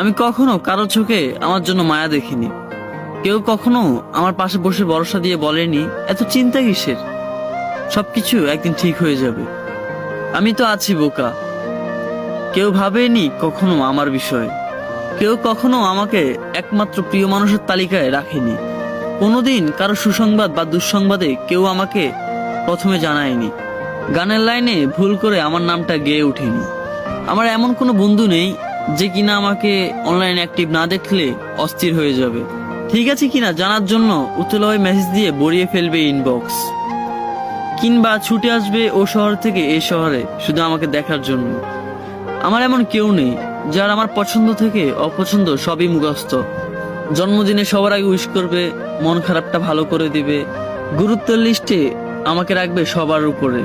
আমি কখনো কারো চোখে আমার জন্য মায়া দেখিনি। কেউ কখনো আমার পাশে বসে ভরসা দিয়ে বলেনি এত চিন্তা কিসের, সবকিছু একদিন ঠিক হয়ে যাবে। আমি তো আছি বোকা। কেউ ভাবেনি কখনো আমার বিষয়ে, কেউ কখনো আমাকে একমাত্র প্রিয় মানুষের তালিকায় রাখেনি। কোনোদিন কারো সুসংবাদ বা দুঃসংবাদে কেউ আমাকে প্রথমে জানায়নি। গানের লাইনে ভুল করে আমার নামটা গেয়ে ওঠেনি। আমার এমন কোনো বন্ধু নেই যে কিনা আমাকে অনলাইনে অ্যাক্টিভ না দেখলে অস্থির হয়ে যাবে, ঠিক আছে কিনা জানার জন্য উতলা মেসেজ দিয়ে ভরিয়ে ফেলবে ইনবক্স, কিংবা ছুটে আসবে ও শহর থেকে এই শহরে শুধু আমাকে দেখার জন্য। আমার এমন কেউ নেই যার আমার পছন্দ থেকে অপছন্দ সবই মুখস্থ। জন্মদিনে সবার আগে উইশ করবে, মন খারাপটা ভালো করে দিবে, গুরুত্বের লিস্টে আমাকে রাখবে সবার উপরে।